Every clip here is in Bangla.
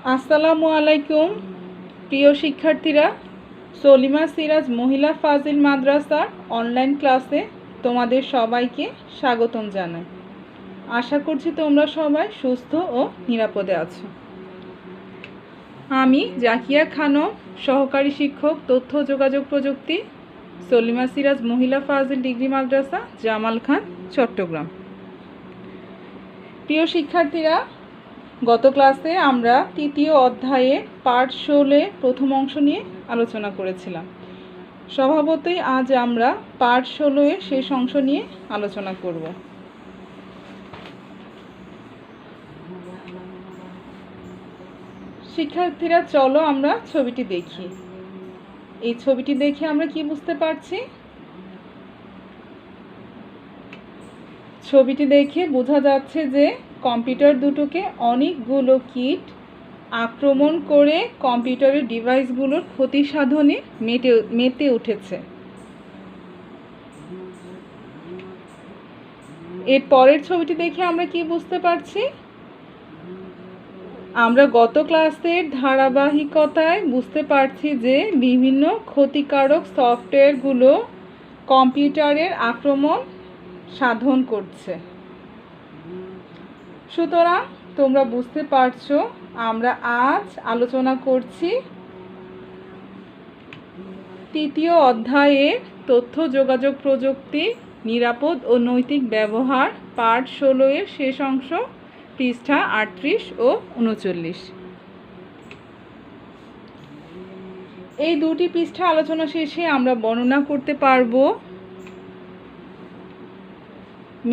আসসালামু আলাইকুম প্রিয় শিক্ষার্থীরা, সলিমা সিরাজ মহিলা ফাজিল মাদ্রাসার অনলাইন ক্লাসে তোমাদের সবাইকে স্বাগতম জানাই। আশা করছি তোমরা সবাই সুস্থ ও নিরাপদে আছো। আমি জাকিয়া খানম, সহকারী শিক্ষক তথ্য যোগাযোগ প্রযুক্তি, সলিমা সিরাজ মহিলা ফাজিল ডিগ্রি মাদ্রাসা, জামাল খান, চট্টগ্রাম। প্রিয় শিক্ষার্থীরা, গত ক্লাসে আমরা তৃতীয় অধ্যায়ে পার্ট 16 প্রথম অংশ নিয়ে আলোচনা করেছিলাম। স্বভাবতই আজ আমরা পার্ট 16 এর শেষ অংশ নিয়ে আলোচনা করব। শিক্ষার্থীরা, চলো আমরা ছবিটি দেখি। এই ছবিটি দেখে আমরা কি বুঝতে পারছি? ছবিটি দেখে বোঝা যাচ্ছে যে কম্পিউটার দুটোকে অনেকগুলো কীট আক্রমণ করে কম্পিউটারের ডিভাইসগুলোর ক্ষতি সাধনে মেতে উঠেছে। এর পরের ছবিটি দেখে আমরা কি বুঝতে পারছি? আমরা গত ক্লাসের ধারাবাহিকতায় বুঝতে পারছি যে বিভিন্ন ক্ষতিকারক সফটওয়্যারগুলো কম্পিউটারের আক্রমণ সাধন করছে। সুতরাং তোমরা বুঝতে পারছো আমরা আজ আলোচনা করছি তৃতীয় অধ্যায়ের তথ্য যোগাযোগ প্রযুক্তি, নিরাপদ ও নৈতিক ব্যবহার, পার্ট 16 এর শেষ অংশ, পৃষ্ঠা 38 ও 39। এই দুটি পৃষ্ঠা আলোচনা শেষে আমরা বর্ণনা করতে পারব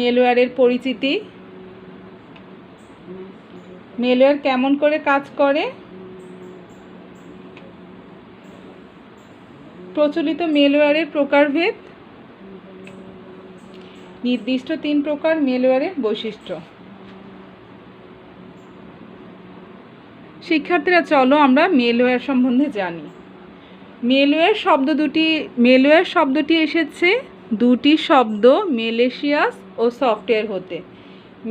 মেলওয়্যারের পরিচিতি, মেলওয়্যার কেমন করে কাজ করে, প্রচলিত মেলওয়্যারের প্রকারভেদ, নির্দিষ্ট 3 প্রকার মেলওয়্যারের বৈশিষ্ট্য। শিক্ষার্থীরা, চলো আমরা মেলওয়্যার সম্বন্ধে জানি। মেলওয়্যার শব্দটি এসেছে দুটি শব্দ মেলেশিয়াস ও সফটওয়্যার হতে।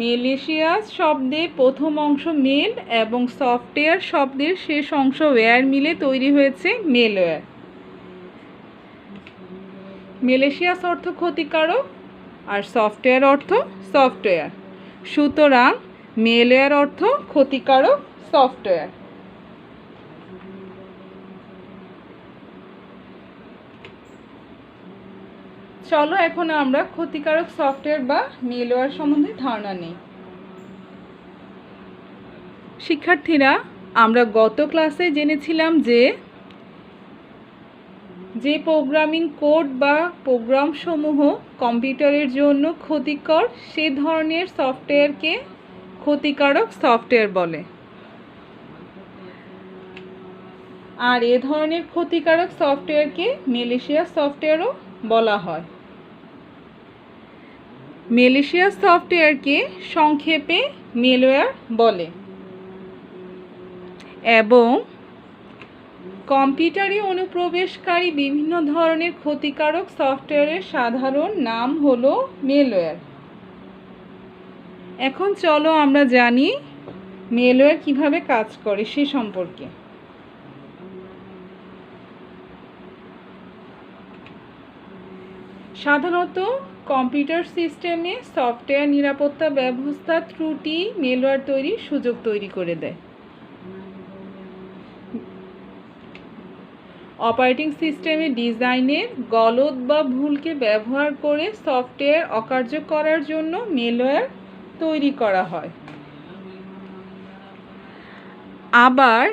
মেলেশিয়াস শব্দে প্রথম অংশ মেল এবং সফটওয়্যার শব্দের শেষ অংশ ওয়্যার মিলে তৈরি হয়েছে মেলওয়্যার। মেলেশিয়াস অর্থ ক্ষতিকারক আর সফটওয়্যার অর্থ সফটওয়্যার। সুতরাং মেলওয়্যার অর্থ ক্ষতিকারক সফটওয়্যার। চলো এখন আমরা ক্ষতিকারক সফটওয়্যার বা মেলওয়্যার সম্বন্ধে ধারণা নিই। শিক্ষার্থীরা, আমরা গত ক্লাসে জেনেছিলাম যে প্রোগ্রামিং কোড বা প্রোগ্রামসমূহ কম্পিউটারের জন্য ক্ষতিকর সে ধরনের সফটওয়্যারকে ক্ষতিকারক সফটওয়্যার বলে। আর এ ধরনের ক্ষতিকারক সফটওয়্যারকে মেলেশিয়াস সফটওয়্যারও বলা হয়। মেলেশিয়াস সফটওয়্যারকে সংক্ষেপে মেলওয়্যার বলে এবং কম্পিউটারে অনুপ্রবেশকারী বিভিন্ন ধরনের ক্ষতিকারক সফটওয়্যারের সাধারণ নাম হলো মেলওয়্যার। এখন চলো আমরা জানি মেলওয়্যার কিভাবে কাজ করে সে সম্পর্কে। সাধারণত কম্পিউটার সিস্টেমে সফটওয়্যার নিরাপত্তা ব্যবস্থা ত্রুটি মেলওয়্যার তৈরির সুযোগ তৈরি করে দেয়। অপারেটিং সিস্টেমের ডিজাইনের গলদ বা ভুলকে ব্যবহার করে সফটওয়্যার অকার্য করার জন্য মেলওয়্যার তৈরি করা হয়। আবার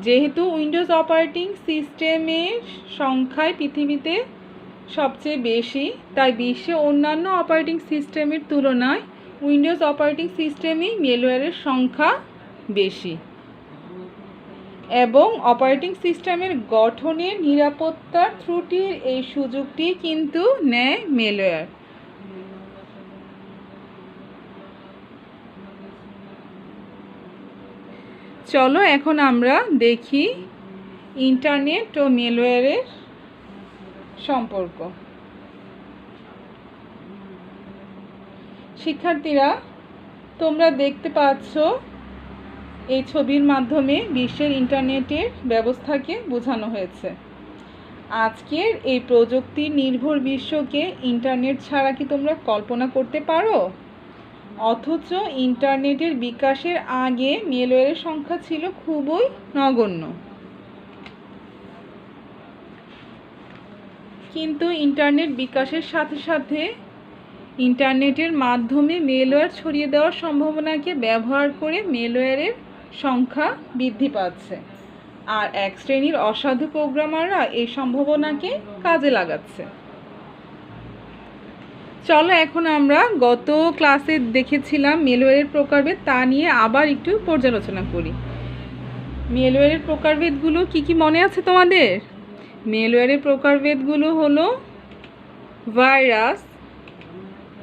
যেহেতু উইন্ডোজ অপারেটিং সিস্টেমের সংখ্যায় পৃথিবীতে সবচেয়ে বেশি, তাই বিশ্বে অন্যান্য অপারেটিং সিস্টেমের তুলনায় উইন্ডোজ অপারেটিং সিস্টেমেই মেলওয়্যারের সংখ্যা বেশি এবং অপারেটিং সিস্টেমের গঠনের নিরাপত্তার ত্রুটির এই সুযোগটি কিন্তু নেয় মেলওয়্যার। চলো এখন আমরা দেখি ইন্টারনেট ও মেলওয়্যারের সম্পর্ক। শিক্ষার্থীরা, তোমরা দেখতে পাচ্ছ এই ছবির মাধ্যমে বিশ্বের ইন্টারনেটের ব্যবস্থাকে বোঝানো হয়েছে। আজকের এই প্রযুক্তি নির্ভর বিশ্বকে ইন্টারনেট ছাড়া কি তোমরা কল্পনা করতে পারো? অথচ ইন্টারনেটের বিকাশের আগে মেলওয়্যারের সংখ্যা ছিল খুবই নগণ্য। কিন্তু ইন্টারনেট বিকাশের সাথে সাথে ইন্টারনেটের মাধ্যমে মেলওয়্যার ছড়িয়ে দেওয়ার সম্ভাবনাকে ব্যবহার করে মেলওয়্যারের সংখ্যা বৃদ্ধি পাচ্ছে, আর এক শ্রেণীর অসাধু প্রোগ্রামাররা এই সম্ভাবনাকে কাজে লাগাচ্ছে। চলো এখন আমরা গত ক্লাসে দেখেছিলাম মেলওয়্যারের প্রকারভেদ, তা নিয়ে আবার একটু পর্যালোচনা করি। মেলওয়্যারের প্রকারভেদগুলো কি কি মনে আছে তোমাদের? মেলওয়্যারের প্রকারভেদগুলো হলো virus,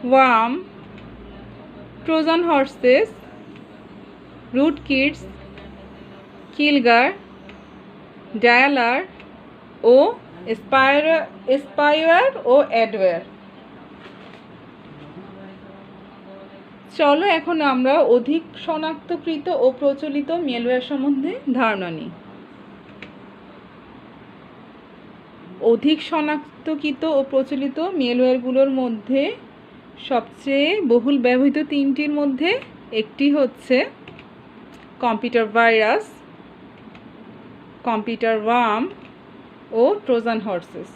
worm, Trojan horses, rootkits, keylogger, dialer ও স্পাইওয়্যার ও অ্যাডওয়্যার। চলো এখন আমরা অধিক শনাক্তকৃত ও প্রচলিত মেলওয়্যার সম্বন্ধে ধারণা নিই। অধিক শনাক্তকৃত ও প্রচলিত মেলওয়্যারগুলোর মধ্যে সবচেয়ে বহুল ব্যবহৃত তিনটির মধ্যে একটি হচ্ছে কম্পিউটার ভাইরাস, কম্পিউটার ওয়ার্ম ও ট্রোজান হর্সেস।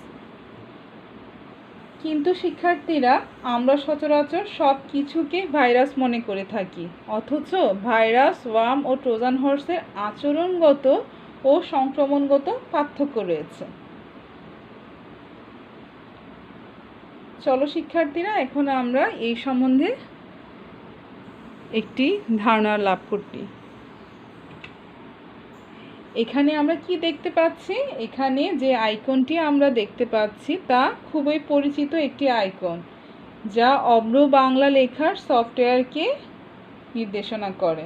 কিন্তু শিক্ষার্থীরা, আমরা সচরাচর সব কিছুকে ভাইরাস মনে করে থাকি, অথচ ভাইরাস, ওয়ার্ম ও ট্রোজান হর্সের আচরণগত ও সংক্রমণগত পার্থক্য রয়েছে। চলো শিক্ষার্থীরা, এখন আমরা এই সম্বন্ধে একটি ধারণা লাভ করি। এখানে আমরা কি দেখতে পাচ্ছি? এখানে যে আইকনটি আমরা দেখতে পাচ্ছি তা খুবই পরিচিত একটি আইকন, যা অব্র বাংলা লেখার সফটওয়্যারকে নির্দেশনা করে।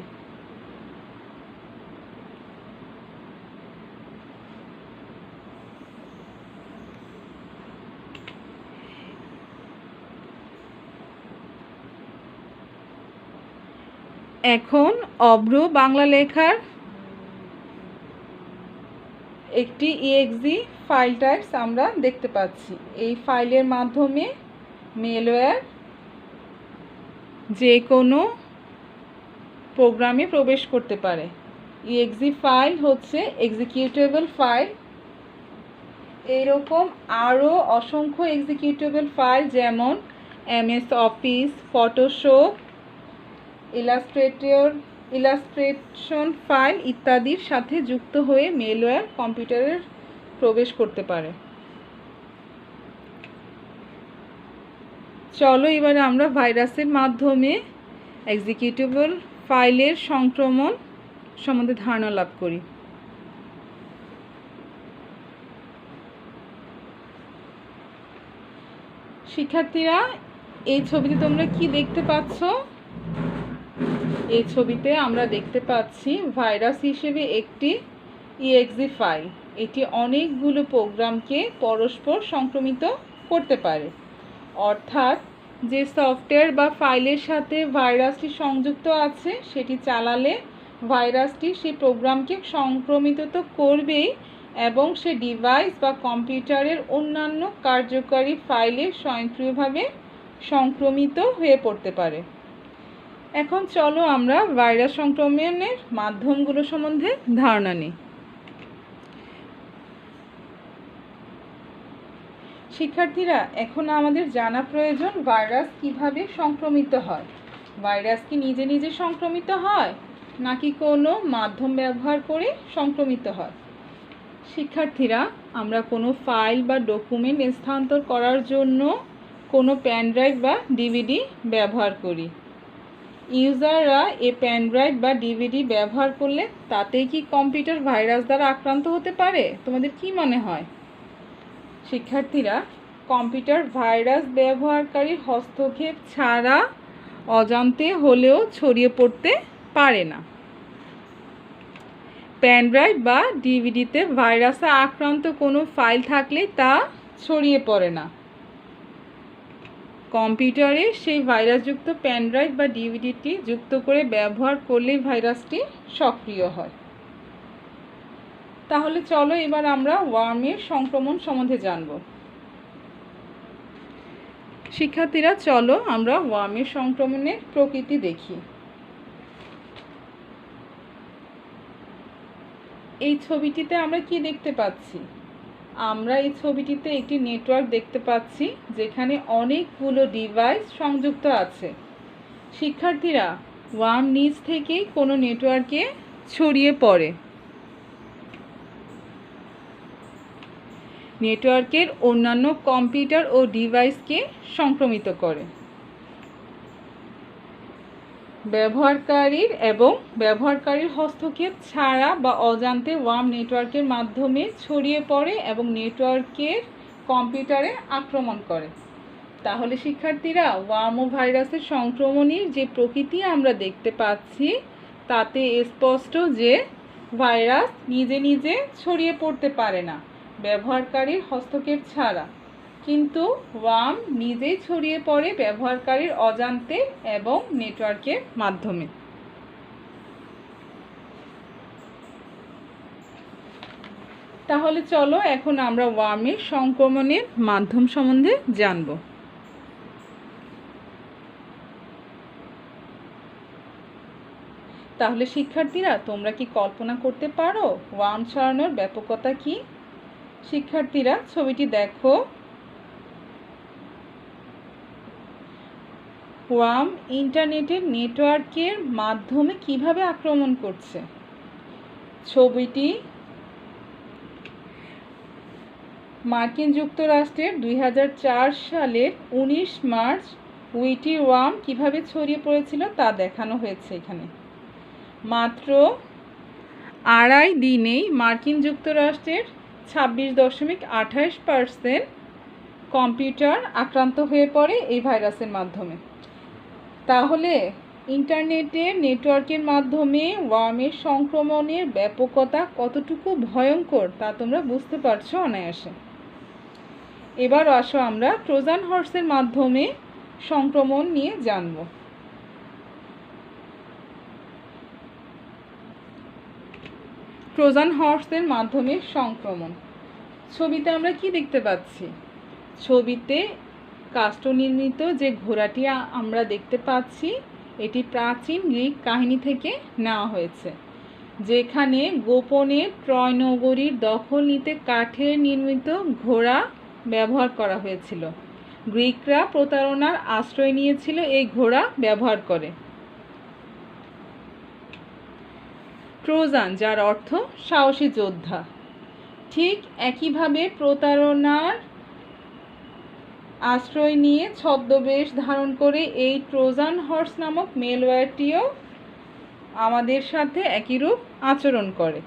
এখন অব্র বাংলা লেখার একটি exe ফাইল টাইপস আমরা দেখতে পাচ্ছি। এই ফাইলের মাধ্যমে মেলওয়্যার যে কোনো প্রোগ্রামে প্রবেশ করতে পারে। exe ফাইল হচ্ছে এক্সিকিউটেবল ফাইল। এইরকম আরও অসংখ্য এক্সিকিউটেবল ফাইল, যেমন MS office, Photoshop, illustration file ইত্যাদির সাথে যুক্ত হয়ে মেলওয়্যার কম্পিউটারে প্রবেশ করতে পারে। চলো এবারে আমরা ভাইরাসের মাধ্যমে এক্সিকিউটেবল ফাইলের সংক্রমণ সম্বন্ধে ধারণা লাভ করি। শিক্ষার্থীরা, এই ছবিতে তোমরা কি দেখতে পাচ্ছ? এই ছবিতে আমরা দেখতে পাচ্ছি ভাইরাস হিসেবে একটি exe ফাইল। এটি অনেকগুলো প্রোগ্রামকে পরস্পর সংক্রমিত করতে পারে, অর্থাৎ যে সফটওয়্যার বা ফাইলের সাথে ভাইরাসটি সংযুক্ত আছে সেটি চালালে ভাইরাসটি সেই প্রোগ্রামকে সংক্রমিত তো করবেই, এবং সে ডিভাইস বা কম্পিউটারের অন্যান্য কার্যকারী ফাইলে স্বয়ংক্রিয়ভাবে সংক্রমিত হয়ে পড়তে পারে। এখন চলো আমরা ভাইরাস সংক্রমণের মাধ্যমগুলো সম্বন্ধে ধারণা নিই। শিক্ষার্থীরা, এখন আমাদের জানা প্রয়োজন ভাইরাস কিভাবে সংক্রমিত হয়। ভাইরাস কি নিজে নিজে সংক্রমিত হয়, নাকি কোনো মাধ্যম ব্যবহার করে সংক্রমিত হয়? শিক্ষার্থীরা, আমরা কোনো ফাইল বা ডকুমেন্ট স্থানান্তর করার জন্য কোনো পেন ড্রাইভ বা ডিভিডি ব্যবহার করি। ইউজাররা এই পেন ড্রাইভ বা ডিভিডি ব্যবহার করলে তাতেই কি কম্পিউটার ভাইরাস দ্বারা আক্রান্ত হতে পারে? তোমাদের কি মনে হয়? শিক্ষার্থীরা, কম্পিউটার ভাইরাস ব্যবহারকারীর হস্তক্ষেপ ছাড়া অজান্তে হলেও ছড়িয়ে পড়তে পারে না। পেন ড্রাইভ বা ডিভিডিতে ভাইরাসে আক্রান্ত কোনো ফাইল থাকলে তা ছড়িয়ে পড়ে না। কম্পিউটারে সেই ভাইরাসযুক্ত পেন ড্রাইভ বা ডিভিডিটি যুক্ত করে ব্যবহার করলেই ভাইরাসটি সক্রিয় হয়। তাহলে চলো এবার আমরা ওয়ার্মের সংক্রমণ সম্বন্ধে জানব। শিক্ষার্থীরা চলো আমরা ওয়ার্মের সংক্রমণের প্রকৃতি দেখি। এই ছবিটিতে আমরা কি দেখতে পাচ্ছি? আমরা এই ছবিটিতে একটি নেটওয়ার্ক দেখতে পাচ্ছি যেখানে অনেকগুলো ডিভাইস সংযুক্ত আছে। শিক্ষার্থীরা, ওয়ার্ম নিচ থেকে কোনো নেটওয়ার্কে ছড়িয়ে পড়ে। নেটওয়ার্কের অন্যান্য কম্পিউটার ও ডিভাইসকে সংক্রমিত করে। ব্যবহারকারীর হস্তক্ষেপ ছাড়া বা অজান্তে ওয়ার্ম নেটওয়ার্কের মাধ্যমে ছড়িয়ে পড়ে এবং নেটওয়ার্কের কম্পিউটারে আক্রমণ করে। তাহলে শিক্ষার্থীরা, ওয়ার্ম ও ভাইরাসের সংক্রমণের যে প্রকৃতি আমরা দেখতে পাচ্ছি তাতে স্পষ্ট যে ভাইরাস নিজে নিজে ছড়িয়ে পড়তে পারে না ব্যবহারকারীর হস্তক্ষেপ ছাড়া, কিন্তু ওয়ার্ম নিজেই ছড়িয়ে পড়ে ব্যবহারকারীর অজান্তে এবং নেটওয়ার্কের মাধ্যমে। তাহলে চলো এখন আমরা ওয়ার্মের সংক্রমণের মাধ্যম সম্বন্ধে জানব। তাহলে শিক্ষার্থীরা, তোমরা কি কল্পনা করতে পারো ওয়ার্ম ছড়ানোর ব্যাপকতা কি? শিক্ষার্থীরা, ছবিটি দেখো। ওয়ার্ম ইন্টারনেটের নেটওয়ার্কের মাধ্যমে কিভাবে আক্রমণ করছে। ছবিটি মার্কিন যুক্তরাষ্ট্রের 2004 সালের 19 মার্চ উইটি ওয়ার্ম কিভাবে ছড়িয়ে পড়েছিল তা দেখানো হয়েছে এখানে। মাত্র 2.5 দিনেই মার্কিন যুক্তরাষ্ট্রের 26.28% কম্পিউটার আক্রান্ত হয়ে পড়ে এই ভাইরাসের মাধ্যমে। তাহলে ইন্টারনেটের নেটওয়ার্কের মাধ্যমে ওয়ার্মের সংক্রমণের ব্যাপকতা কতটুকু ভয়ঙ্কর তা তোমরা বুঝতে পারছো অনায়াসে। এবার আসো আমরা ট্রোজান হর্সের মাধ্যমে সংক্রমণ নিয়ে জানব। ট্রোজান হর্সের মাধ্যমে সংক্রমণ। ছবিতে আমরা কি দেখতে পাচ্ছি? ছবিতে কাষ্ঠ নির্মিত যে ঘোড়াটি আমরা দেখতে পাচ্ছি এটি প্রাচীন গ্রিক কাহিনী থেকে নেওয়া হয়েছে, যেখানে গোপনে ট্রয় নগরীর দখল নিতে কাঠের নির্মিত ঘোড়া ব্যবহার করা হয়েছিল। গ্রিকরা প্রতারণার আশ্রয় নিয়েছিল এই ঘোড়া ব্যবহার করে। ট্রোজান, যার অর্থ সাহসী যোদ্ধা, ঠিক একইভাবে প্রতারণার আশ্রয় নিয়ে ছদ্মবেশ ধারণ করে এই ট্রোজান হর্স নামক মেলওয়্যারটিও আমাদের সাথে একইরূপ আচরণ করে।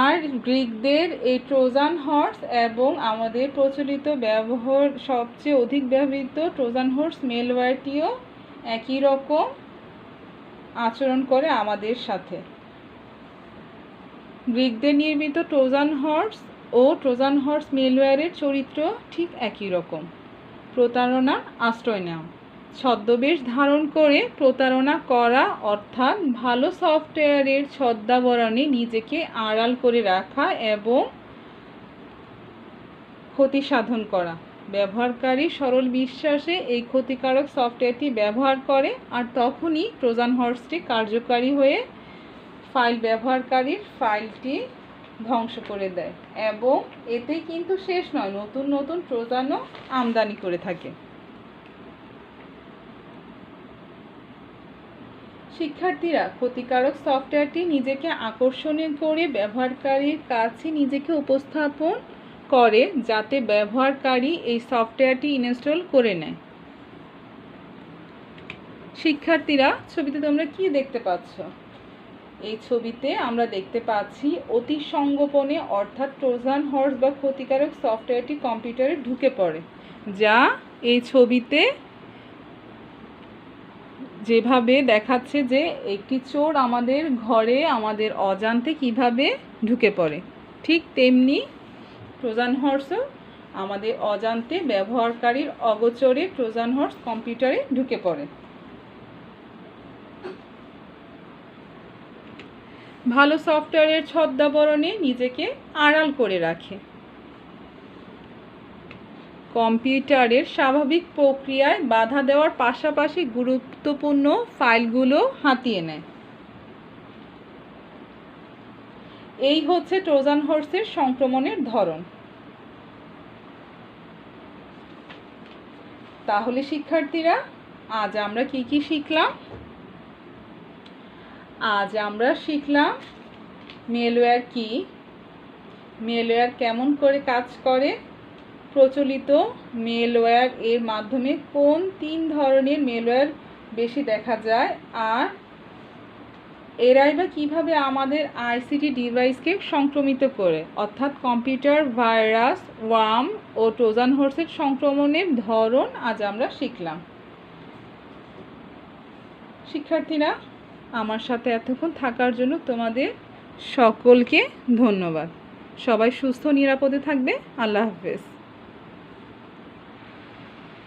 আর গ্রিকদের এই ট্রোজান হর্স এবং আমাদের প্রচলিত সবচেয়ে অধিক ব্যবহৃত ট্রোজান হর্স মেলওয়্যারটিও একই রকম আচরণ করে আমাদের সাথে। গ্রিকদের নির্মিত ট্রোজান হর্স ও ট্রোজান হর্স মেলওয়্যারের চরিত্র ঠিক একই রকম। প্রতারণার আশ্রয় নেওয়া, ছদ্মবেশ ধারণ করে প্রতারণা করা, অর্থাৎ ভালো সফটওয়্যারের ছদ্মাবরণে নিজেকে আড়াল করে রাখা এবং ক্ষতি সাধন করা। ব্যবহারকারী সরল বিশ্বাসে এই ক্ষতিকারক সফটওয়্যারটি ব্যবহার করে আর তখনই ট্রোজান হর্সটি কার্যকারী হয়ে ব্যবহারকারীর ফাইলটি ধ্বংস করে দেয় এবং এতেই কিন্তু শেষ নয়, নতুন নতুন ট্রোজানও আমদানি করে থাকে। শিক্ষার্থীরা, ক্ষতিকারক সফটওয়্যারটি নিজেকে আকর্ষণীয় করে ব্যবহারকারীর কাছে নিজেকে উপস্থাপন করে যাতে ব্যবহারকারী এই সফটওয়্যারটি ইনস্টল করে নেয়। শিক্ষার্থীরা, ছবিতে তোমরা কি দেখতে পাচ্ছ? এই ছবিতে আমরা দেখতে পাচ্ছি অতি সংগোপনে, অর্থাৎ ট্রোজান হর্স বা ক্ষতিকারক সফটওয়্যারটি কম্পিউটারে ঢুকে পড়ে, যা এই ছবিতে যেভাবে দেখাচ্ছে যে একটি চোর আমাদের ঘরে আমাদের অজান্তে কিভাবে ঢুকে পড়ে, ঠিক তেমনি ট্রোজান হর্সও আমাদের অজান্তে ব্যবহারকারীর অগোচরে ট্রোজান হর্স কম্পিউটারে ঢুকে পড়ে। ভালো সফটওয়্যারের ছদ্মাবরণে নিজেকে আড়াল করে রাখে। কম্পিউটারের স্বাভাবিক প্রক্রিয়ায় বাধা দেওয়ার পাশাপাশি গুরুত্বপূর্ণ ফাইলগুলো হাতিয়ে নেয়। এই হচ্ছে ট্রোজান হর্সের সংক্রমণের ধরন। তাহলে শিক্ষার্থীরা, আজ আমরা কি শিখলাম? আজ আমরা শিখলাম মেলওয়্যার কি, মেলওয়্যার কেমন করে কাজ করে, প্রচলিত মেলওয়্যার এর মাধ্যমে কোন 3 ধরনের মেলওয়্যার বেশি দেখা যায়, আর এরাই বা কীভাবে আমাদের আইসিটি ডিভাইসকে সংক্রমিত করে, অর্থাৎ কম্পিউটার ভাইরাস, ওয়ার্ম ও ট্রোজান হর্সের সংক্রমণের ধরন আজ আমরা শিখলাম। শিক্ষার্থীরা, আমার সাথে এতক্ষণ থাকার জন্য তোমাদের সকলকে ধন্যবাদ। সবাই সুস্থ নিরাপদে থাকবে। আল্লাহ হাফেজ।